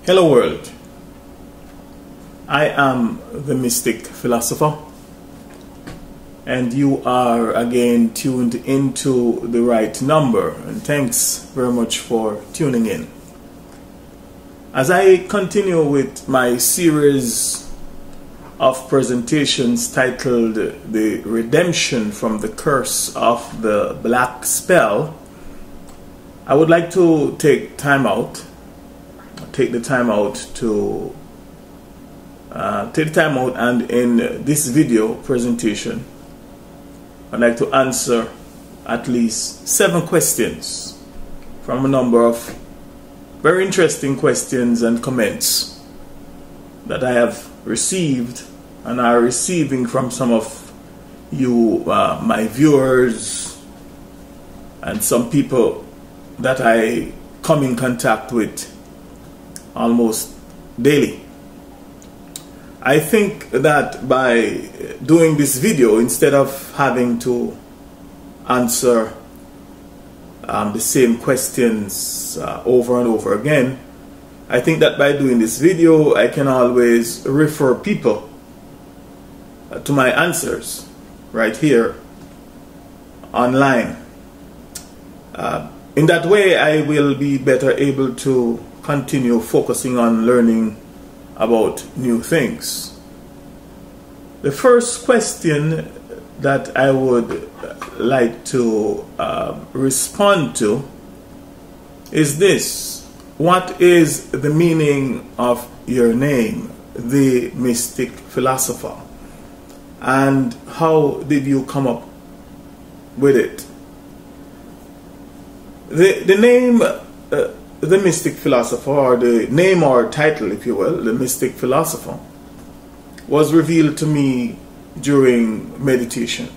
Hello world, I am the Mystic Philosopher, and you are again tuned into the right number, and thanks very much for tuning in. As I continue with my series of presentations titled The Redemption from the Curse of the Black Spell, I would like to take the time out and in this video presentation I'd like to answer at least 7 questions from a number of very interesting questions and comments that I have received and are receiving from some of you, my viewers, and some people that I come in contact with almost daily. I think that by doing this video, instead of having to answer the same questions over and over again, I think that by doing this video I can always refer people to my answers right here online. In that way I will be better able to continue focusing on learning about new things. The first question that I would like to respond to is this: what is the meaning of your name, the Mystic Philosopher, and how did you come up with it? The name the Mystic Philosopher, or the name or title, if you will, the Mystic Philosopher, was revealed to me during meditation.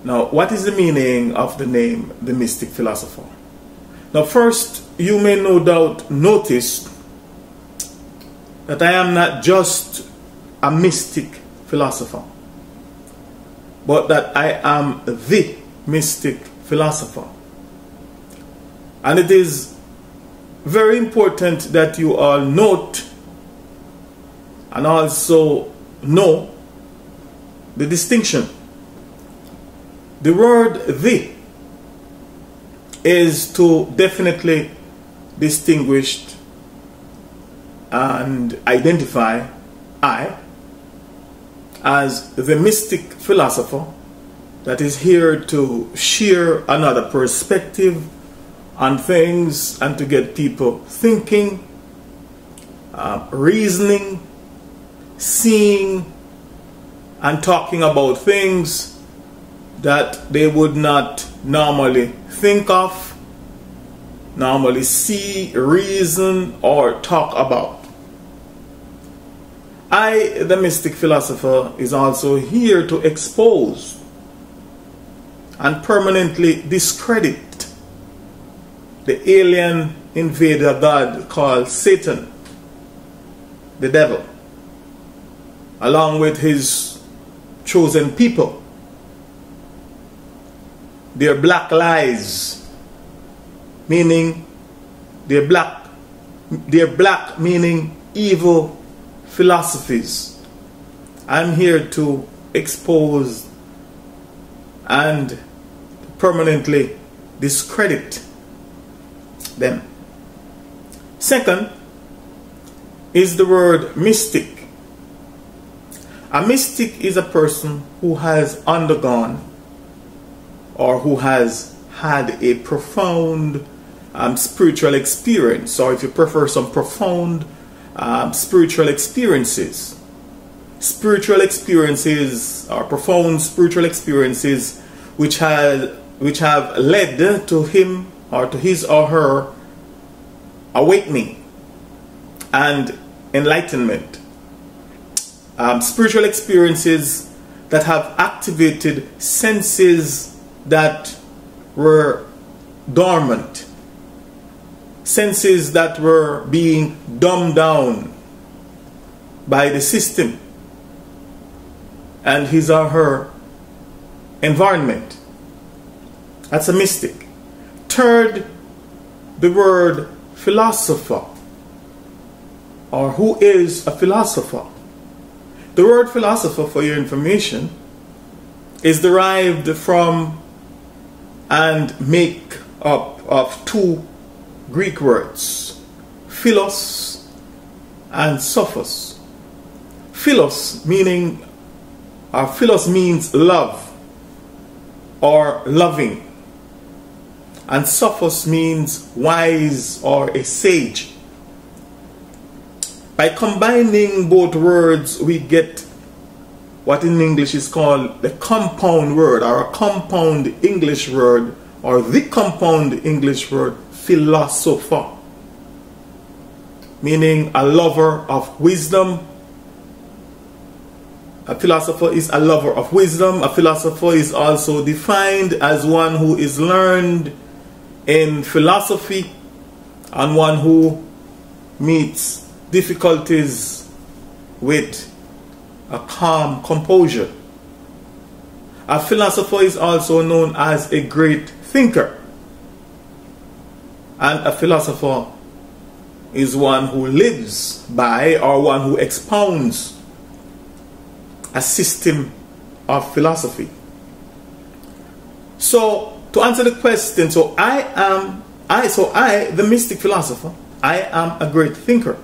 Now, what is the meaning of the name the Mystic Philosopher? Now, first, you may no doubt notice that I am not just a mystic philosopher, but that I am the Mystic Philosopher. And it is very important that you all note and also know the distinction. The word "the" is to definitely distinguish and identify I as the mystic philosopher that is here to share another perspective on things and to get people thinking, reasoning, seeing, and talking about things that they would not normally think of, normally see, reason, or talk about. I, the Mystic Philosopher, is also here to expose and permanently discredit the alien invader god called Satan, the devil, along with his chosen people, their black lies, meaning their black meaning evil philosophies. I'm here to expose and permanently discredit them. Second is the word mystic. A mystic is a person who has undergone or who has had a profound spiritual experience, or if you prefer, some profound spiritual experiences. Spiritual experiences or profound spiritual experiences which have led to him or to his or her awakening and enlightenment. Spiritual experiences that have activated senses that were dormant, senses that were being dumbed down by the system and his or her environment. That's a mystic. Third, the word philosopher. or who is a philosopher? The word philosopher, for your information, is derived from and make up of two Greek words, philos and sophos. Philos means love or loving, and sophos means wise or a sage. By combining both words, we get what in English is called the compound word, or a compound English word, or the compound English word, philosopher, meaning a lover of wisdom. A philosopher is a lover of wisdom. A philosopher is also defined as one who is learned in philosophy and one who meets difficulties with a calm composure. A philosopher is also known as a great thinker. And a philosopher is one who lives by, or one who expounds a system of philosophy. So to answer the question, I, the mystic philosopher, I am a great thinker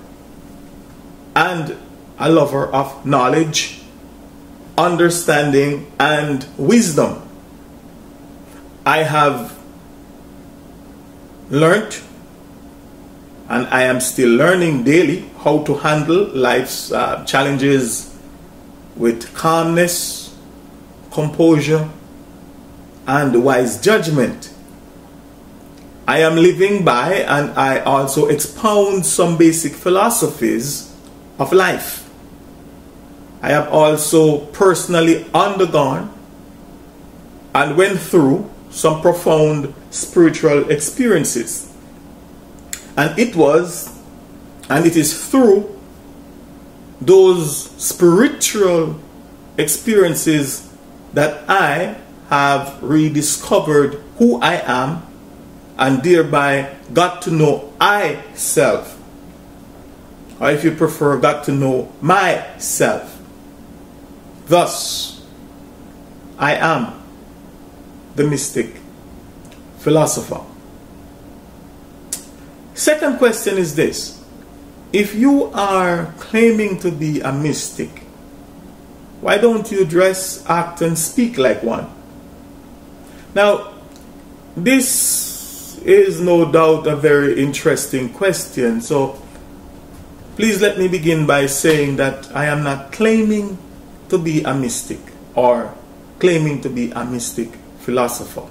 and a lover of knowledge, understanding, and wisdom. I have learnt, and I am still learning daily, how to handle life's challenges with calmness, composure, and wise judgment. I am living by, and I also expound some basic philosophies of life. I have also personally undergone and went through some profound spiritual experiences. And it is through those spiritual experiences that I have rediscovered who I am, and thereby got to know I-self. Or if you prefer, got to know myself. Thus, I am the mystic philosopher. Second question is this: if you are claiming to be a mystic, why don't you dress, act, and speak like one? Now, this is no doubt a very interesting question. So, please let me begin by saying that I am not claiming to be a mystic or claiming to be a mystic philosopher.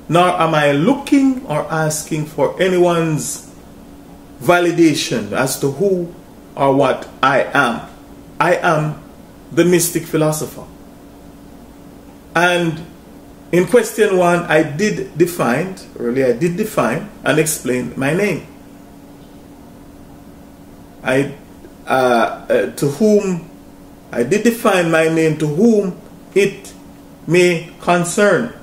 Nor am I looking or asking for anyone's validation as to who or what I am. I am the mystic philosopher. And in question 1, I did define and explain my name. To whom I did define my name, to whom it may concern.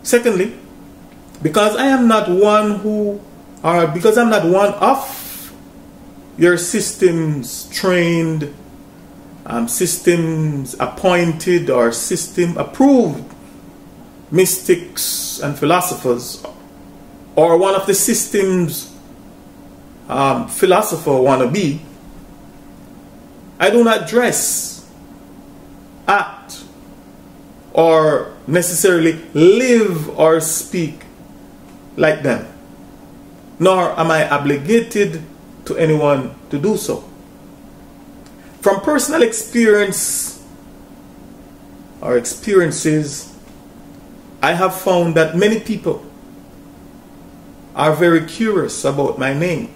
Secondly, because I am not one because I'm not one of your systems trained, systems appointed, or system approved mystics and philosophers, or one of the systems philosopher wannabe, I do not dress, act, or necessarily live or speak like them, nor am I obligated to anyone to do so. From personal experience or experiences, I have found that many people are very curious about my name.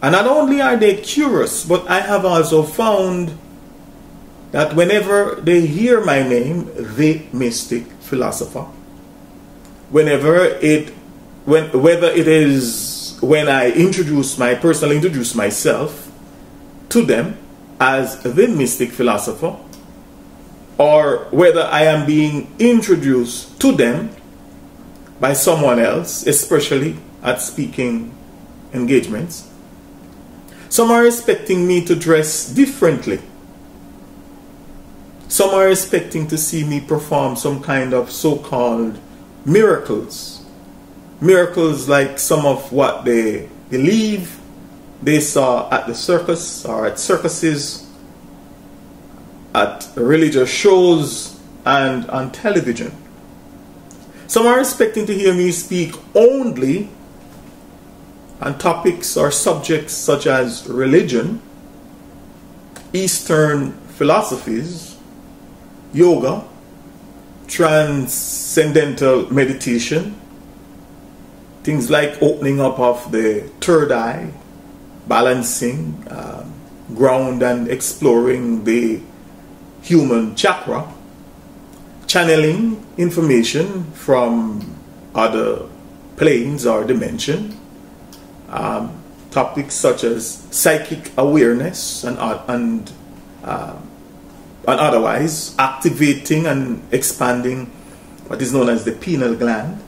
And not only are they curious, but I have also found that whenever they hear my name, the mystic philosopher, whether it is when I personally introduce myself to them as the mystic philosopher, or whether I am being introduced to them by someone else, especially at speaking engagements, Some are expecting me to dress differently. Some are expecting to see me perform some kind of so-called miracles. Miracles like some of what they believe they saw at the circus or at circuses, at religious shows, and on television. Some are expecting to hear me speak only on topics or subjects such as religion, Eastern philosophies, yoga, transcendental meditation, things like opening up of the third eye, balancing, ground and exploring the human chakra, channeling information from other planes or dimension, topics such as psychic awareness and otherwise activating and expanding what is known as the pineal gland.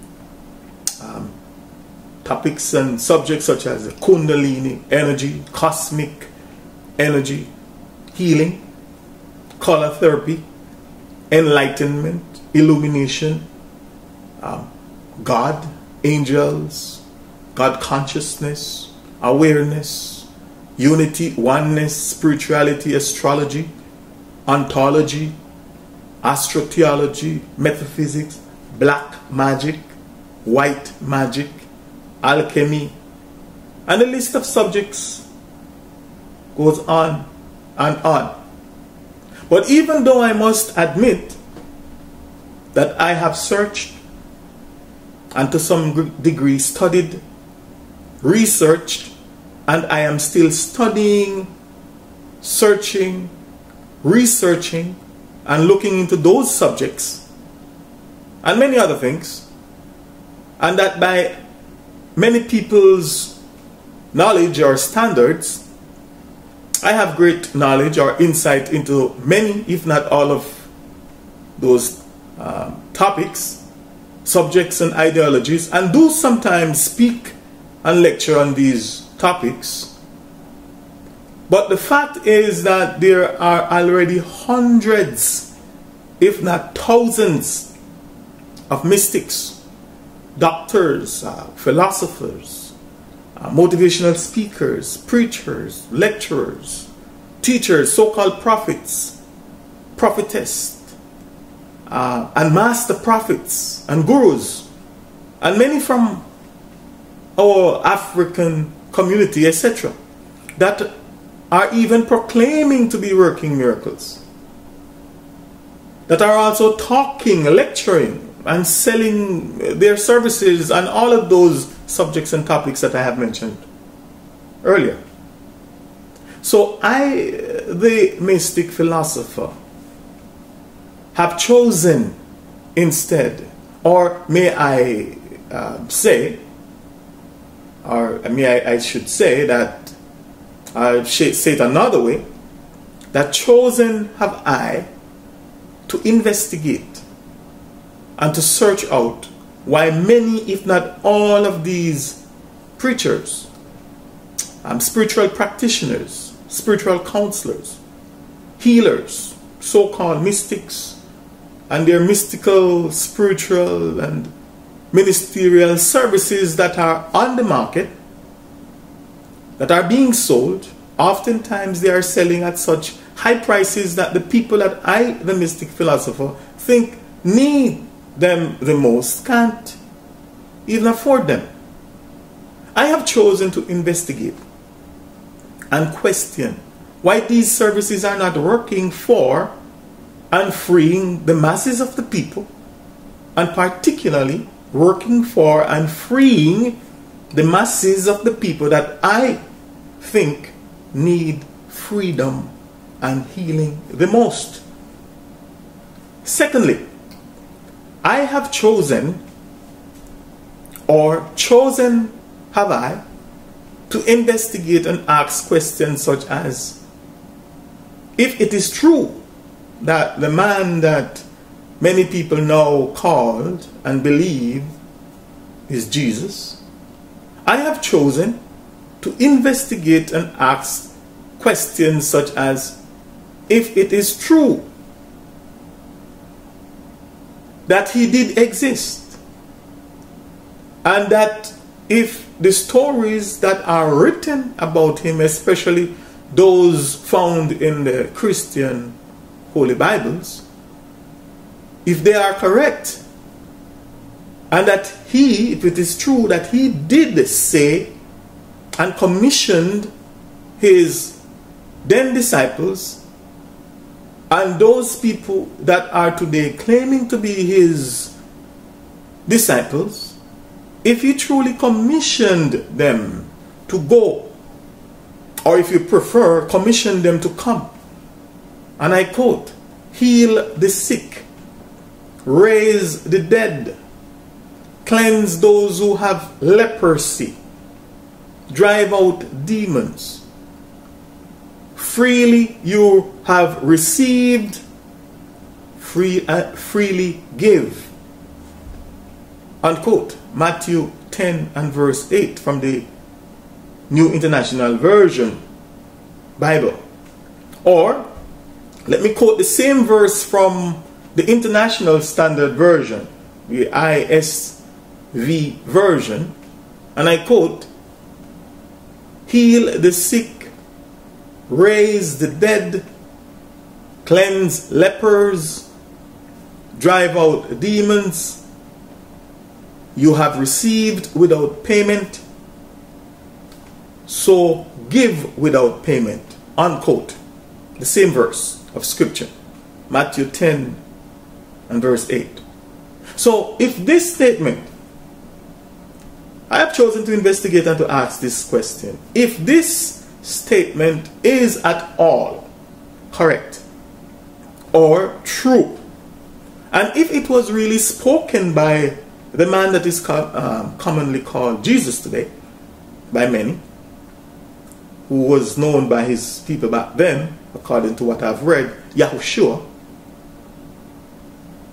Topics and subjects such as kundalini energy, cosmic energy, healing, color therapy, enlightenment, illumination, God, angels, God consciousness, awareness, unity, oneness, spirituality, astrology, ontology, astrotheology, metaphysics, black magic, white magic, alchemy, and the list of subjects goes on and on. But even though I must admit that I have searched and to some degree studied, researched, and I am still studying, searching, researching, and looking into those subjects and many other things, and that by many people's knowledge or standards, I have great knowledge or insight into many, if not all of those topics, subjects and ideologies, and do sometimes speak and lecture on these topics. But the fact is that there are already hundreds, if not thousands, of mystics, doctors, philosophers, motivational speakers, preachers, lecturers, teachers, so-called prophets, prophetess, and master prophets and gurus, and many from our African community, etc., that are even proclaiming to be working miracles, that are also talking, lecturing, and selling their services and all of those subjects and topics that I have mentioned earlier. So I, the mystic philosopher, have chosen instead, or may I say, or I should say that, I should say it another way, that chosen have I to investigate and to search out why many, if not all of these preachers, spiritual practitioners, spiritual counselors, healers, so-called mystics, and their mystical, spiritual, and ministerial services that are on the market, that are being sold, oftentimes they are selling at such high prices that the people that I, the mystic philosopher, think need them the most can't even afford them. I have chosen to investigate and question why these services are not working for and freeing the masses of the people, and particularly working for and freeing the masses of the people that I think need freedom and healing the most. Secondly, I have chosen, or chosen have I, to investigate and ask questions such as, if it is true that the man that many people now called and believe is Jesus, I have chosen to investigate and ask questions such as, if it is true that he did exist, and that if the stories that are written about him, especially those found in the Christian Holy Bibles, if they are correct, and that he, if it is true that he did say and commissioned his then disciples and those people that are today claiming to be his disciples, if he truly commissioned them to go, or if you prefer, commissioned them to come, and I quote, heal the sick, raise the dead, cleanse those who have leprosy, drive out demons, freely you have received, freely give, unquote. Matthew 10 and verse 8 from the New International Version Bible. Or let me quote the same verse from the International Standard Version, the ISV version, and I quote, heal the sick, raise the dead, cleanse lepers, drive out demons, you have received without payment, so give without payment, unquote. The same verse of scripture, Matthew 10 and verse 8. So if this statement, I have chosen to investigate and to ask this question, if this statement is at all correct or true, and if it was really spoken by the man that is commonly called Jesus today, by many, who was known by his people back then, according to what I've read, Yahushua,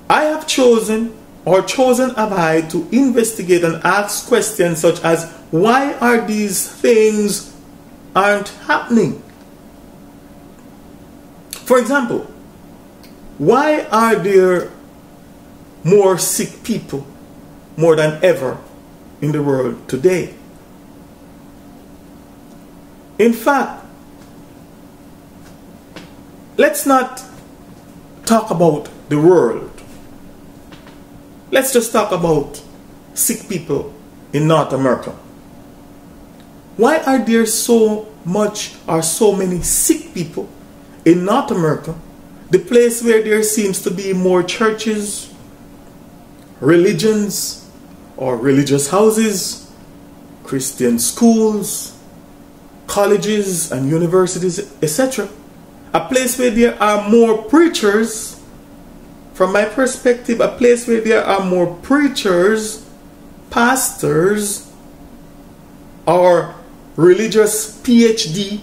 I have chosen have I to investigate and ask questions such as, why are these things aren't happening? For example, why are there more sick people more than ever in the world today? In fact, let's not talk about the world. Let's just talk about sick people in North America. Why are there so much or so many sick people in North America, the place where there seems to be more churches, religions, or religious houses, Christian schools, colleges and universities, etc. A place where there are more preachers, from my perspective, a place where there are more preachers, pastors, or religious PhD,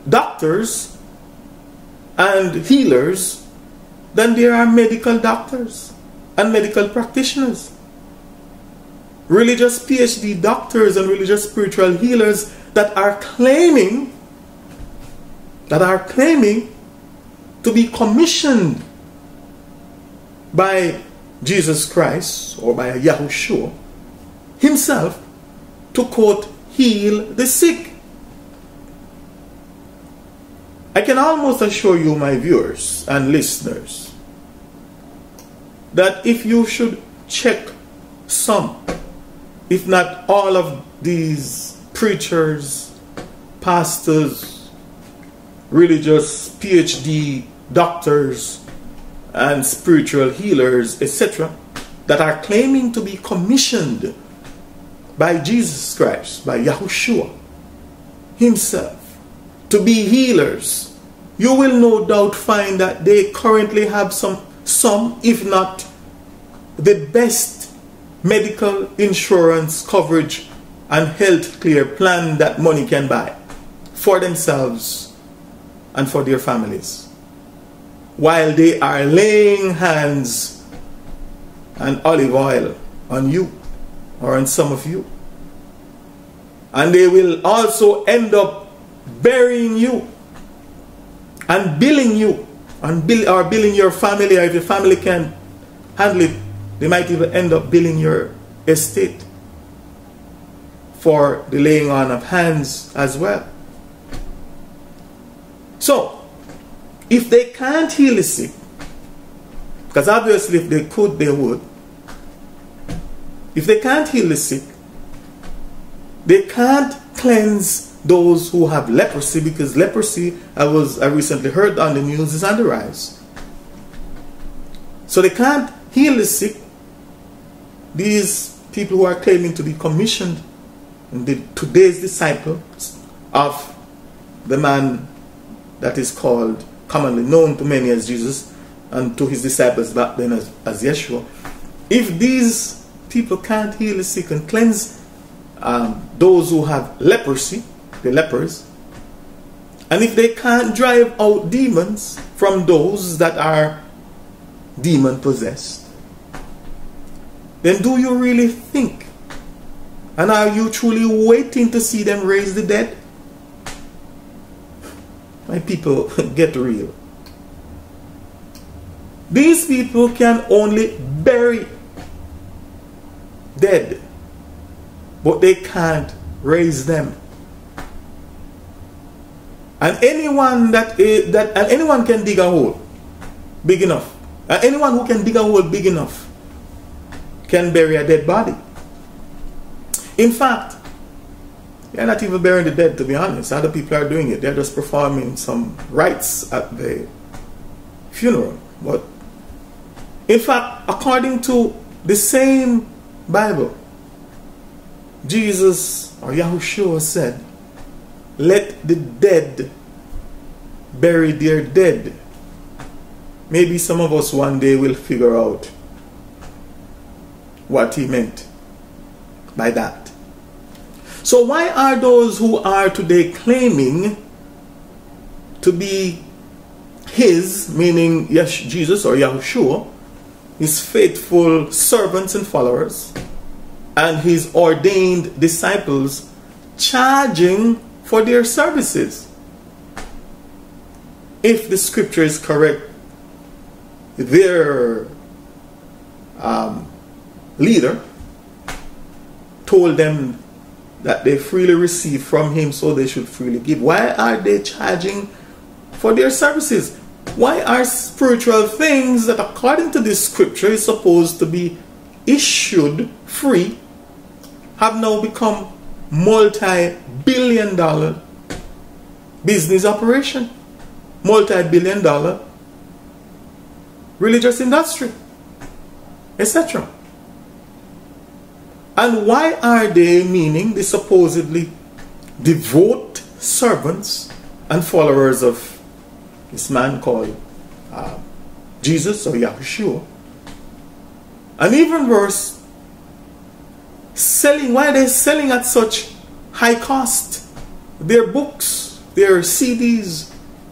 doctors, and healers than there are medical doctors and medical practitioners. Religious PhD doctors and religious spiritual healers that are claiming to be commissioned by Jesus Christ or by Yahushua himself to, quote, heal the sick. I can almost assure you, my viewers and listeners, that if you should check some, if not all of these preachers, pastors, religious PhD doctors, and spiritual healers, etc., that are claiming to be commissioned by Jesus Christ, by Yahushua himself, to be healers, you will no doubt find that they currently have some, if not the best medical insurance coverage and health care plan that money can buy for themselves and for their families, while they are laying hands and olive oil on you or on some of you. And they will also end up burying you and billing you, and billing your family, or if your family can't handle it, they might even end up billing your estate for the laying on of hands as well. So, if they can't heal the sick, because obviously if they could, they would. If they can't heal the sick, they can't cleanse those who have leprosy, because leprosy, I recently heard on the news, is on the rise. So they can't heal the sick. These people who are claiming to be commissioned, and today's disciples of the man that is called, commonly known to many as Jesus, and to his disciples back then as Yeshua. If these people can't heal the sick and cleanse those who have leprosy, the lepers, and if they can't drive out demons from those that are demon possessed, then do you really think, and are you truly waiting to see them raise the dead? My people, get real. These people can only bury dead, but they can't raise them. And anyone anyone can dig a hole big enough. And anyone who can dig a hole big enough can bury a dead body. In fact, they're not even burying the dead, to be honest. Other people are doing it. They're just performing some rites at the funeral. But in fact, according to the same Bible, Jesus, or Yahushua, said, "Let the dead bury their dead." Maybe some of us one day will figure out what he meant by that. So why are those who are today claiming to be his, meaning Jesus or Yahushua, his faithful servants and followers, and his ordained disciples, charging for their services? If the scripture is correct, their leader told them that they freely receive from him, so they should freely give. Why are they charging for their services? Why are spiritual things that according to this scripture is supposed to be issued free have now become multi-billion-dollar business operation, multi-billion-dollar religious industry, etc.? And why are they, meaning the supposedly devout servants and followers of this man called Jesus or Yahushua, and even worse, why are they selling at such high cost their books, their CDs,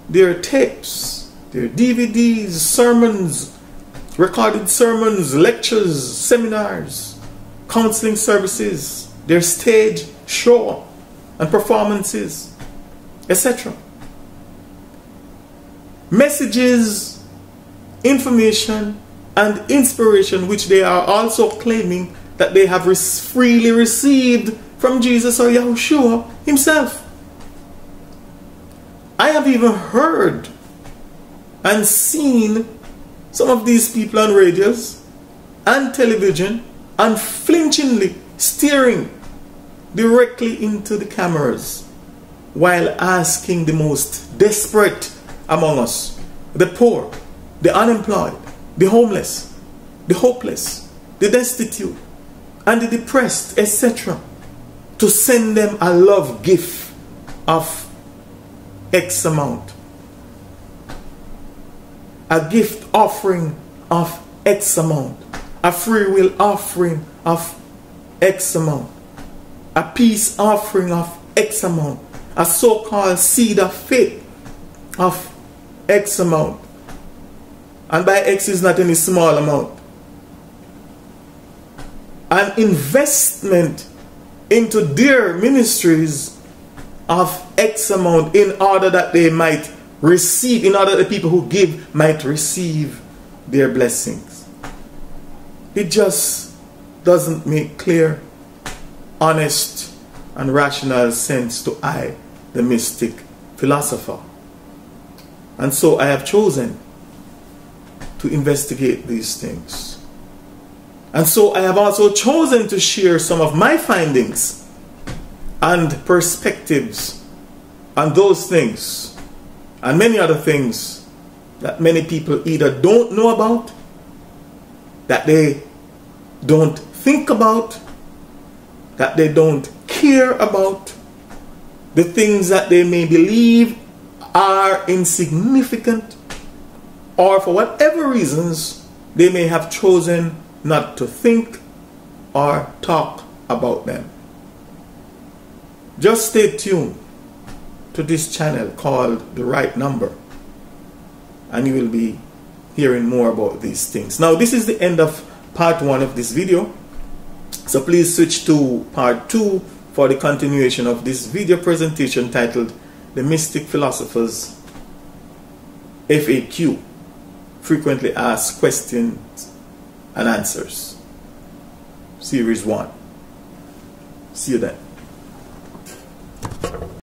their tapes, their DVDs, sermons, recorded sermons, lectures, seminars, counseling services, their stage show and performances, etc.? Messages, information, and inspiration which they are also claiming that they have freely received from Jesus or Yahushua himself. I have even heard and seen some of these people on radios and television unflinchingly staring directly into the cameras while asking the most desperate among us, the poor, the unemployed, the homeless, the hopeless, the destitute, and the depressed, etc., to send them a love gift of X amount, a gift offering of X amount, a free will offering of X amount, a peace offering of X amount, a so-called seed of faith of X amount. And by X is not any small amount. An investment into their ministries of X amount in order that they might receive, in order that the people who give might receive their blessings. It just doesn't make clear, honest, and rational sense to I, the mystic philosopher. And so I have chosen to investigate these things. And so I have also chosen to share some of my findings and perspectives on those things and many other things that many people either don't know about, that they don't think about, that they don't care about, the things that they may believe are insignificant, or for whatever reasons they may have chosen not to think or talk about them. Just stay tuned to this channel called The Right Number, and you will be hearing more about these things. Now, this is the end of part 1 of this video, so please switch to part 2 for the continuation of this video presentation titled The Mystic Philosopher's FAQ, Frequently Asked Questions and Answers, Series 1. See you then.